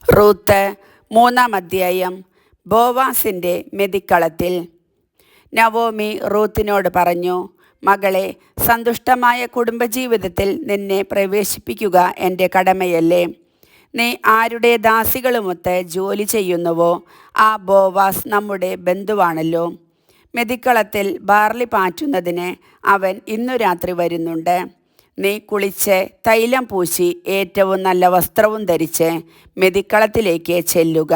Ruth 3-ാം അധ്യായം. ബോവാസിൻ്റെ മെതിക്കളത്തിൽ. Naomi റൂത്തിനോട് പറഞ്ഞു, മകളെ, സന്തുഷ്ടമായ കുടുംബജീവിതത്തിൽ നിന്നെ പ്രവേശിപ്പിക്കുക എൻ്റെ കടമയല്ലേ? നീ ആരുടെ ദാസികളുമൊത്ത് ജോലി ചെയ്യുന്നുവോ ആ ബോവാസ് നമ്മുടെ ബന്ധുവാണല്ലോ. മെതിക്കളത്തിൽ ബാർലി പാറ്റുന്നതിന് അവൻ ഇന്നു രാത്രി വരുന്നുണ്ട്. നീ കുളിച്ച് തൈലം പൂശി ഏറ്റവും നല്ല വസ്ത്രവും ധരിച്ച് മെതിക്കളത്തിലേക്ക് ചെല്ലുക.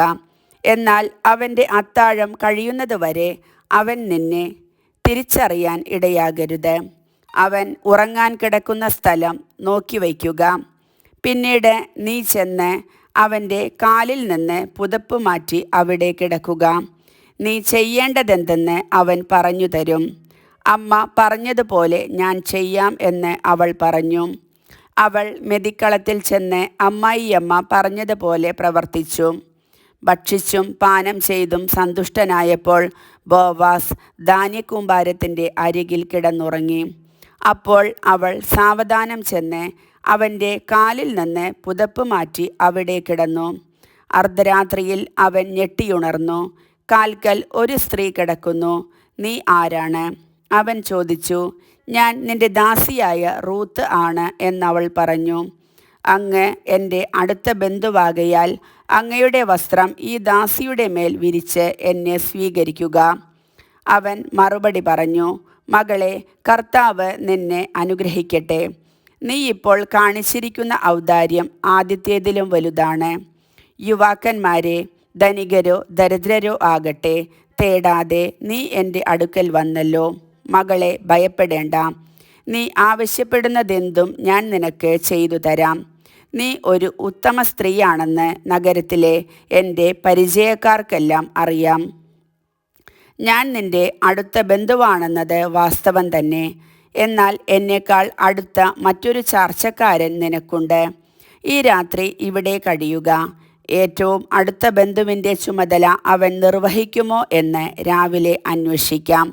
എന്നാൽ അവൻ്റെ അത്താഴം കഴിയുന്നതുവരെ അവൻ നിന്നെ തിരിച്ചറിയാൻ ഇടയാകരുത്. അവൻ ഉറങ്ങാൻ കിടക്കുന്ന സ്ഥലം നോക്കി വയ്ക്കുക. പിന്നീട് നീ ചെന്ന് അവൻ്റെ കാലിൽ നിന്ന് പുതപ്പ് മാറ്റി അവിടെ കിടക്കുക. നീ ചെയ്യേണ്ടതെന്തെന്ന് അവൻ പറഞ്ഞു തരും. അമ്മ പറഞ്ഞതുപോലെ ഞാൻ ചെയ്യാം എന്ന് അവൾ പറഞ്ഞു. അവൾ മെതിക്കളത്തിൽ ചെന്ന് അമ്മായിയമ്മ പറഞ്ഞതുപോലെ പ്രവർത്തിച്ചു. ഭക്ഷിച്ചും പാനം ചെയ്തും സന്തുഷ്ടനായപ്പോൾ ബോവാസ് ധാന്യക്കൂമ്പാരത്തിൻ്റെ അരികിൽ കിടന്നുറങ്ങി. അപ്പോൾ അവൾ സാവധാനം ചെന്ന് അവൻ്റെ കാലിൽ നിന്ന് പുതപ്പ് മാറ്റി അവിടെ കിടന്നു. അർദ്ധരാത്രിയിൽ അവൻ ഞെട്ടിയുണർന്നു. കാൽക്കൽ ഒരു സ്ത്രീ കിടക്കുന്നു. നീ ആരാണ്? അവൻ ചോദിച്ചു. ഞാൻ നിന്റെ ദാസിയായ റൂത്ത് ആണ് എന്നവൾ പറഞ്ഞു. അങ്ങ് എൻ്റെ അടുത്ത ബന്ധുവാകയാൽ അങ്ങയുടെ വസ്ത്രം ഈ ദാസിയുടെ മേൽ വിരിച്ച് എന്നെ സ്വീകരിക്കുക. അവൻ മറുപടി പറഞ്ഞു, മകളെ, കർത്താവ് നിന്നെ അനുഗ്രഹിക്കട്ടെ. നീ ഇപ്പോൾ കാണിച്ചിരിക്കുന്ന ഔദാര്യം ആദ്യത്തേതിലും വലുതാണ്. യുവാക്കന്മാരെ, ധനികരോ ദരിദ്രരോ ആകട്ടെ, തേടാതെ നീ എൻ്റെ അടുക്കൽ വന്നല്ലോ. മകളെ, ഭയപ്പെടേണ്ട. നീ ആവശ്യപ്പെടുന്നതെന്തും ഞാൻ നിനക്ക് ചെയ്തു തരാം. നീ ഒരു ഉത്തമ സ്ത്രീയാണെന്ന് നഗരത്തിലെ എൻ്റെ പരിചയക്കാർക്കെല്ലാം അറിയാം. ഞാൻ നിൻ്റെ അടുത്ത ബന്ധുവാണെന്നത് വാസ്തവം തന്നെ. എന്നാൽ എന്നേക്കാൾ അടുത്ത മറ്റൊരു ചാർച്ചക്കാരൻ നിനക്കുണ്ട്. ഈ രാത്രി ഇവിടെ കഴിയുക. ഏറ്റവും അടുത്ത ബന്ധുവിൻ്റെ ചുമതല അവൻ നിർവഹിക്കുമോ എന്ന് രാവിലെ അന്വേഷിക്കാം.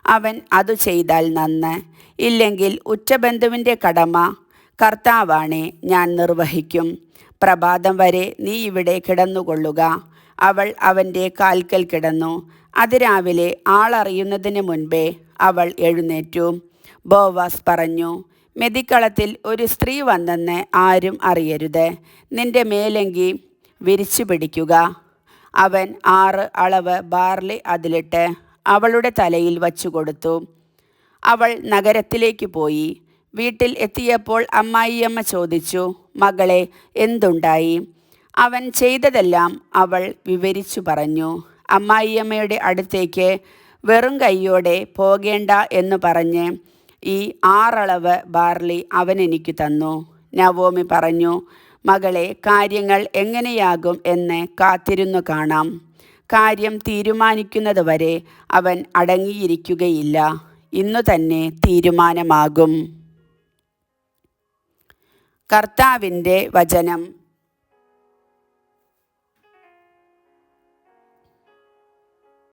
അവൻ അതു ചെയ്താൽ നന്ന്. ഇല്ലെങ്കിൽ ഉറ്റബന്ധുവിൻ്റെ കടമ കർത്താവാണേ ഞാൻ നിർവഹിക്കും. പ്രഭാതം വരെ നീ ഇവിടെ കിടന്നുകൊള്ളുക. അവൾ അവൻ്റെ കാൽക്കൽ കിടന്നു. അതിരാവിലെ ആളറിയുന്നതിന് മുൻപേ അവൾ എഴുന്നേറ്റു. ബോവാസ് പറഞ്ഞു, മെതിക്കളത്തിൽ ഒരു സ്ത്രീ വന്നെന്ന് ആരും അറിയരുത്. നിന്റെ മേലങ്കി വിരിച്ചു പിടിക്കുക. അവൻ 6 അളവ് ബാർലി അതിലിട്ട് അവളുടെ തലയിൽ വച്ചുകൊടുത്തു. അവൾ നഗരത്തിലേക്ക് പോയി. വീട്ടിൽ എത്തിയപ്പോൾ അമ്മായിയമ്മ ചോദിച്ചു, മകളെ, എന്തുണ്ടായി? അവൻ ചെയ്തതെല്ലാം അവൾ വിവരിച്ചു പറഞ്ഞു. അമ്മായിയമ്മയുടെ അടുത്തേക്ക് വെറും കൈയോടെ പോകേണ്ട എന്ന് പറഞ്ഞ് ഈ 6 അളവ് ബാർലി അവൻ എനിക്ക് തന്നു. നവോമി പറഞ്ഞു, മകളെ, കാര്യങ്ങൾ എങ്ങനെയാകും എന്ന് കാത്തിരുന്നു കാണാം. കാര്യം തീരുമാനിക്കുന്നതുവരെ അവൻ അടങ്ങിയിരിക്കുകയില്ല. ഇന്നു തന്നെ തീരുമാനമാകും. കർത്താവിൻ്റെ വചനം.